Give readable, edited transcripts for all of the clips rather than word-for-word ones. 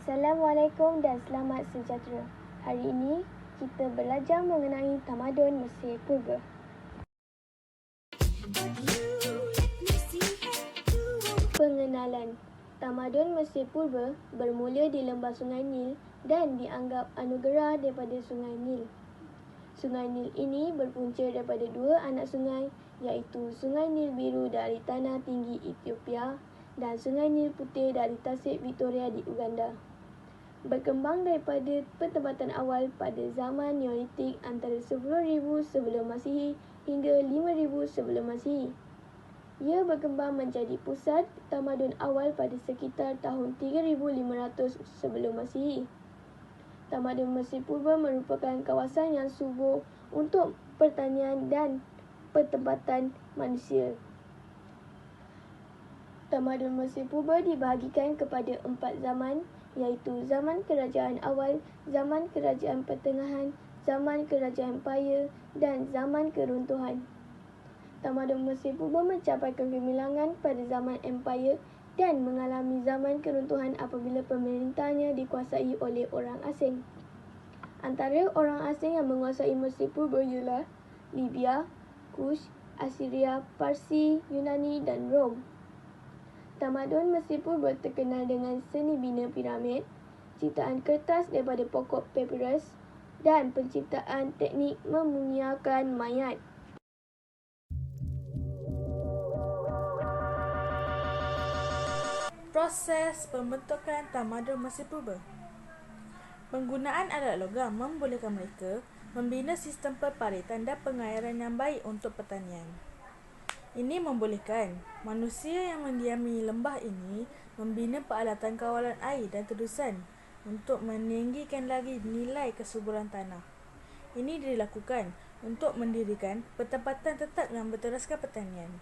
Assalamualaikum dan selamat sejahtera. Hari ini kita belajar mengenai tamadun Mesir Purba. Pengenalan. Tamadun Mesir Purba bermula di lembah Sungai Nil dan dianggap anugerah daripada Sungai Nil. Sungai Nil ini berpunca daripada dua anak sungai, iaitu Sungai Nil Biru dari tanah tinggi Ethiopia dan Sungai Nil Putih dari Tasik Victoria di Uganda. Berkembang daripada pertempatan awal pada zaman Neolitik antara 10,000 sebelum Masihi hingga 5,000 sebelum Masihi. Ia berkembang menjadi pusat tamadun awal pada sekitar tahun 3,500 sebelum Masihi. Tamadun Mesir Purba merupakan kawasan yang subur untuk pertanian dan pertempatan manusia. Tamadun Mesir Purba dibahagikan kepada 4 zaman, iaitu zaman kerajaan awal, zaman kerajaan pertengahan, zaman kerajaan empayar dan zaman keruntuhan. Tamadun Mesir Purba mencapai kegemilangan pada zaman empayar dan mengalami zaman keruntuhan apabila pemerintahnya dikuasai oleh orang asing. Antara orang asing yang menguasai Mesir Purba ialah Libya, Kush, Assyria, Parsi, Yunani dan Rom. Tamadun Mesir Purba terkenal dengan seni bina piramid, ciptaan kertas daripada pokok papyrus dan penciptaan teknik memumiakan mayat. Proses pembentukan tamadun Mesir Purba. Penggunaan alat logam membolehkan mereka membina sistem perparitan dan pengairan yang baik untuk pertanian. Ini membolehkan manusia yang mendiami lembah ini membina peralatan kawalan air dan terusan untuk meninggikan lagi nilai kesuburan tanah. Ini dilakukan untuk mendirikan pertempatan tetap yang berteraskan pertanian.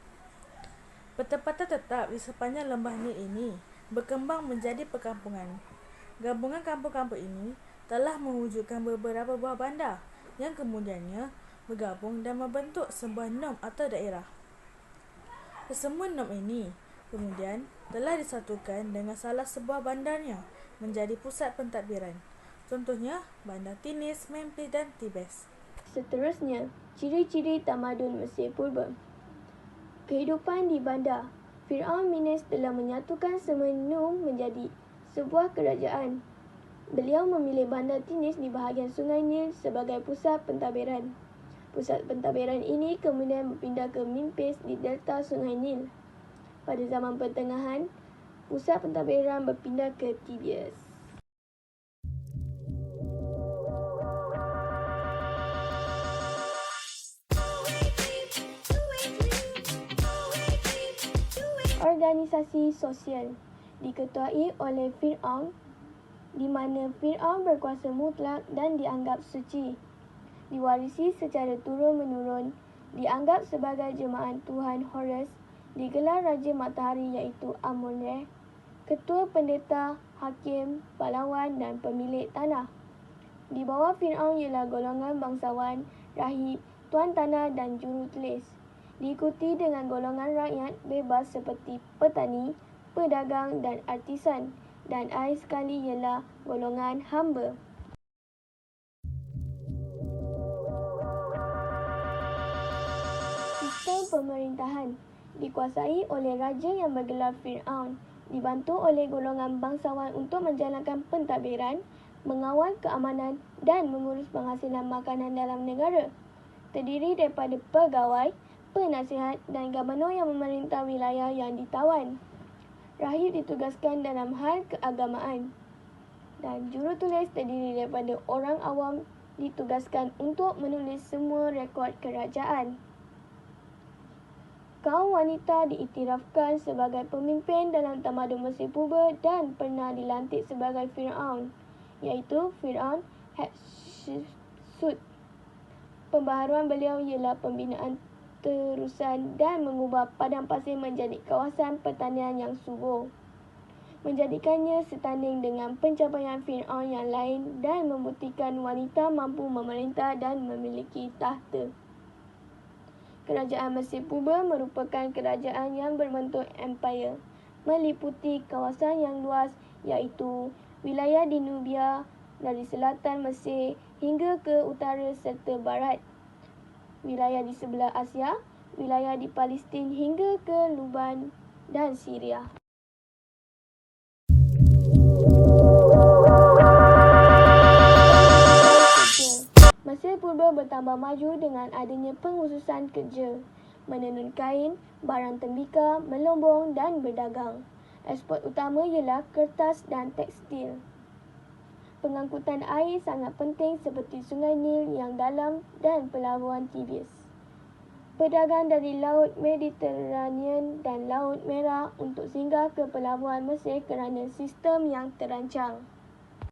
Pertempatan tetap di sepanjang lembah Nil ini berkembang menjadi perkampungan. Gabungan kampung-kampung ini telah mewujudkan beberapa buah bandar yang kemudiannya bergabung dan membentuk sebuah nom atau daerah. Kesemua nom ini kemudian telah disatukan dengan salah sebuah bandarnya menjadi pusat pentadbiran. Contohnya bandar Tinis, Memphis dan Tibes. Seterusnya, ciri-ciri tamadun Mesir Purba. Kehidupan di bandar. Firaun Menes telah menyatukan semua nom menjadi sebuah kerajaan. Beliau memilih bandar Tinis di bahagian Sungai Nil sebagai pusat pentadbiran. Pusat pentadbiran ini kemudian berpindah ke Memphis di delta Sungai Nil. Pada zaman pertengahan, pusat pentadbiran berpindah ke Tibes. Organisasi sosial diketuai oleh Firaun, di mana Firaun berkuasa mutlak dan dianggap suci. Diwarisi secara turun-menurun, dianggap sebagai jemaah Tuhan Horus, digelar Raja Matahari iaitu Amun-Re, ketua pendeta, hakim, pahlawan dan pemilik tanah. Di bawah Firaun ialah golongan bangsawan, rahib, tuan tanah dan jurutulis. Diikuti dengan golongan rakyat bebas seperti petani, pedagang dan artisan. Dan akhir sekali ialah golongan hamba. Sistem pemerintahan dikuasai oleh raja yang bergelar Firaun, dibantu oleh golongan bangsawan untuk menjalankan pentadbiran, mengawal keamanan dan mengurus penghasilan makanan dalam negara. Terdiri daripada pegawai, penasihat dan gubernur yang memerintah wilayah yang ditawan. Rahib ditugaskan dalam hal keagamaan. Dan jurutulis terdiri daripada orang awam ditugaskan untuk menulis semua rekod kerajaan. Kaum wanita diiktirafkan sebagai pemimpin dalam tamadun Mesir Purba dan pernah dilantik sebagai Firaun, iaitu Firaun Hatshepsut. Pembaharuan beliau ialah pembinaan terusan dan mengubah padang pasir menjadi kawasan pertanian yang subur, menjadikannya setanding dengan pencapaian Firaun yang lain dan membuktikan wanita mampu memerintah dan memiliki tahta. Kerajaan Mesir Purba merupakan kerajaan yang berbentuk empayar, meliputi kawasan yang luas iaitu wilayah di Nubia dari selatan Mesir hingga ke utara serta barat, wilayah di sebelah Asia, wilayah di Palestin hingga ke Leban dan Syria. Mesir Purba bertambah maju dengan adanya pengkhususan kerja, menenun kain, barang tembikar, melombong dan berdagang. Ekspor utama ialah kertas dan tekstil. Pengangkutan air sangat penting seperti Sungai Nil yang dalam dan pelabuhan Tibis. Pedagang dari Laut Mediterranean dan Laut Merah untuk singgah ke pelabuhan Mesir kerana sistem yang terancang.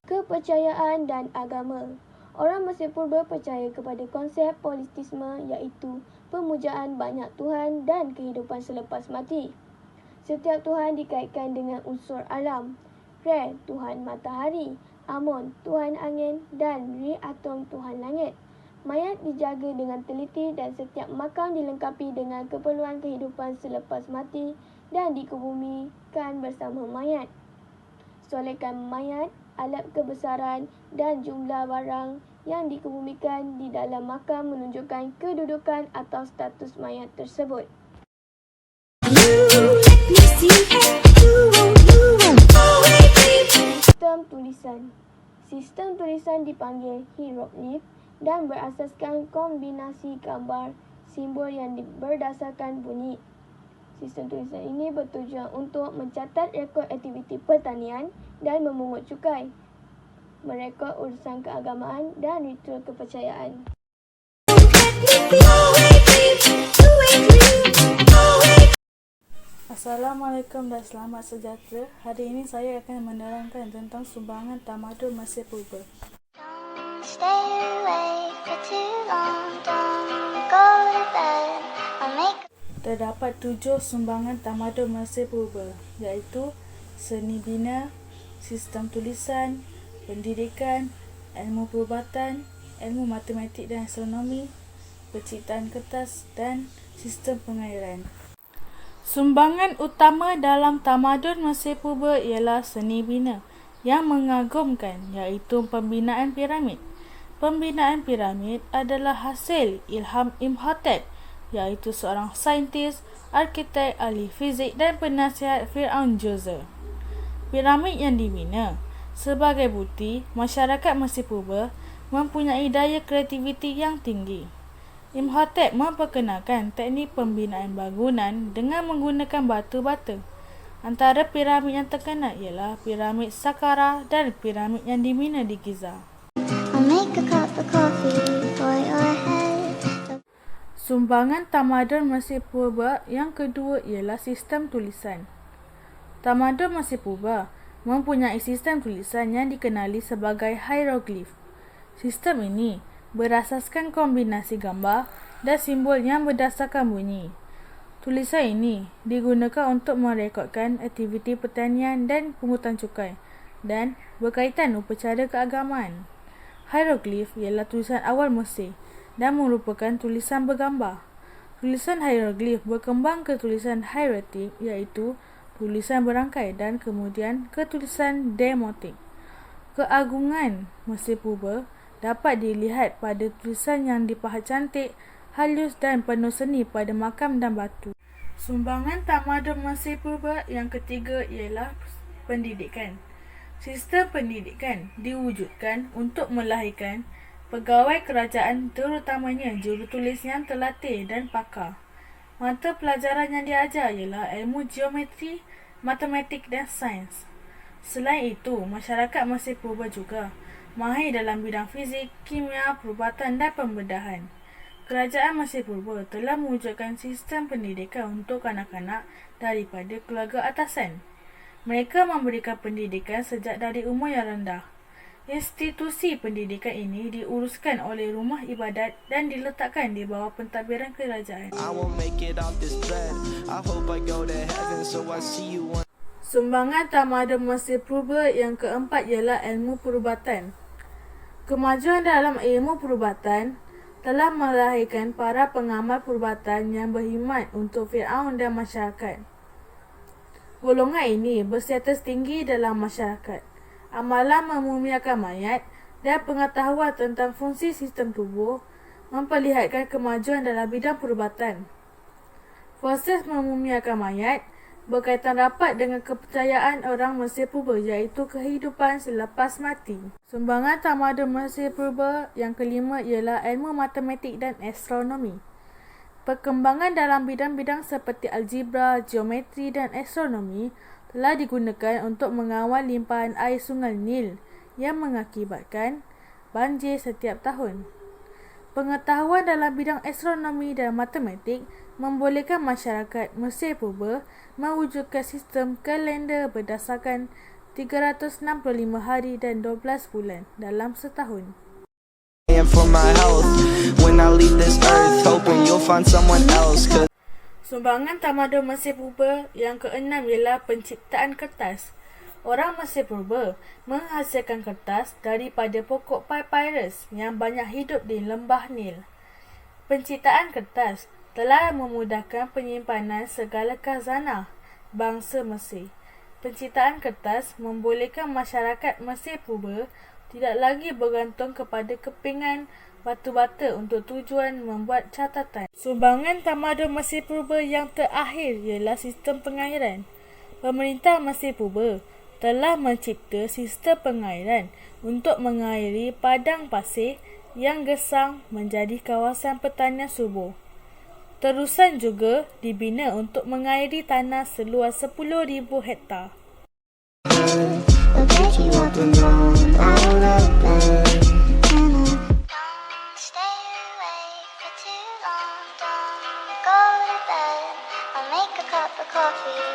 Kepercayaan dan agama. Orang Mesir Purba percaya kepada konsep politisme iaitu pemujaan banyak Tuhan dan kehidupan selepas mati. Setiap Tuhan dikaitkan dengan unsur alam. Re, Tuhan matahari. Amon, Tuhan angin dan Re-Atom, Tuhan langit. Mayat dijaga dengan teliti dan setiap makam dilengkapi dengan keperluan kehidupan selepas mati dan dikebumikan bersama mayat. Solekan mayat, alat kebesaran dan jumlah barang yang dikebumikan di dalam makam menunjukkan kedudukan atau status mayat tersebut. Sistem tulisan. Sistem tulisan dipanggil hieroglif dan berasaskan kombinasi gambar simbol yang berdasarkan bunyi. Sistem tulisan ini bertujuan untuk mencatat rekod aktiviti pertanian dan memungut cukai, merekod urusan keagamaan dan ritual kepercayaan. Assalamualaikum dan selamat sejahtera. Hari ini saya akan menerangkan tentang sumbangan tamadun Mesir Purba. Don't stay awake for too long, don't go to bed, I'll make Terdapat 7 sumbangan tamadun Mesir Purba, iaitu seni bina, sistem tulisan, pendidikan, ilmu perubatan, ilmu matematik dan astronomi, penciptaan kertas dan sistem pengairan. Sumbangan utama dalam tamadun Mesir Purba ialah seni bina yang mengagumkan, iaitu pembinaan piramid. Pembinaan piramid adalah hasil ilham Imhotep, iaitu seorang saintis, arkitek, ahli fizik dan penasihat Firaun Djoser. Piramid yang dibina sebagai bukti masyarakat Mesir Purba mempunyai daya kreativiti yang tinggi. Imhotep memperkenalkan teknik pembinaan bangunan dengan menggunakan batu bata. Antara piramid yang terkenal ialah piramid Saqqara dan piramid yang dibina di Giza. I'll make a cup of coffee for your head. Sumbangan tamadun Mesir Purba yang kedua ialah sistem tulisan. Tamadun Mesir Purba mempunyai sistem tulisan yang dikenali sebagai hieroglif. Sistem ini berasaskan kombinasi gambar dan simbol yang berdasarkan bunyi. Tulisan ini digunakan untuk merekodkan aktiviti pertanian dan pungutan cukai dan berkaitan upacara keagamaan. Hieroglif ialah tulisan awal Mesir dan merupakan tulisan bergambar. Tulisan hieroglif berkembang ke tulisan hieratik, iaitu tulisan berangkai, dan kemudian ke tulisan demotik. Keagungan Mesir Purba dapat dilihat pada tulisan yang dipahat cantik, halus dan penuh seni pada makam dan batu. Sumbangan tamadun Mesir Purba yang ketiga ialah pendidikan. Sistem pendidikan diwujudkan untuk melahirkan pegawai kerajaan, terutamanya jurutulis yang terlatih dan pakar. Mata pelajaran yang diajar ialah ilmu geometri, matematik dan sains. Selain itu, masyarakat Mesir Purba juga mahir dalam bidang fizik, kimia, perubatan dan pembedahan. Kerajaan Mesir Purba telah mewujudkan sistem pendidikan untuk kanak-kanak daripada keluarga atasan. Mereka memberikan pendidikan sejak dari umur yang rendah. Institusi pendidikan ini diuruskan oleh rumah ibadat dan diletakkan di bawah pentadbiran kerajaan. Sumbangan tamadun Mesir Purba yang keempat ialah ilmu perubatan. Kemajuan dalam ilmu perubatan telah melahirkan para pengamal perubatan yang berkhidmat untuk Firaun dan masyarakat. Golongan ini berstatus tinggi dalam masyarakat. amalan memumiakan mayat dan pengetahuan tentang fungsi sistem tubuh memperlihatkan kemajuan dalam bidang perubatan. Proses memumiakan mayat berkaitan rapat dengan kepercayaan orang Mesir Purba iaitu kehidupan selepas mati. Sumbangan tamadun Mesir Purba yang kelima ialah ilmu matematik dan astronomi. Perkembangan dalam bidang-bidang seperti algebra, geometri dan astronomi telah digunakan untuk mengawal limpahan air Sungai Nil yang mengakibatkan banjir setiap tahun. Pengetahuan dalam bidang astronomi dan matematik membolehkan masyarakat Mesir Purba mewujudkan sistem kalender berdasarkan 365 hari dan 12 bulan dalam setahun. And for my health, when I leave this earth, hoping you'll find someone else. Sumbangan tamadun Mesir Purba yang keenam ialah penciptaan kertas. Orang Mesir Purba menghasilkan kertas daripada pokok papyrus yang banyak hidup di lembah Nil. Penciptaan kertas telah memudahkan penyimpanan segala khazanah bangsa Mesir. Penciptaan kertas membolehkan masyarakat Mesir Purba tidak lagi bergantung kepada kepingan batu-bata untuk tujuan membuat catatan. Sumbangan tamadun Mesir Purba yang terakhir ialah sistem pengairan. Pemerintah Mesir Purba telah mencipta sistem pengairan untuk mengairi padang pasir yang gesang menjadi kawasan pertanian subur. Terusan juga dibina untuk mengairi tanah seluas 10,000 hektar. I'll get you up and down, out of bed. Don't stay awake for too long. Don't go to bed. I'll make a cup of coffee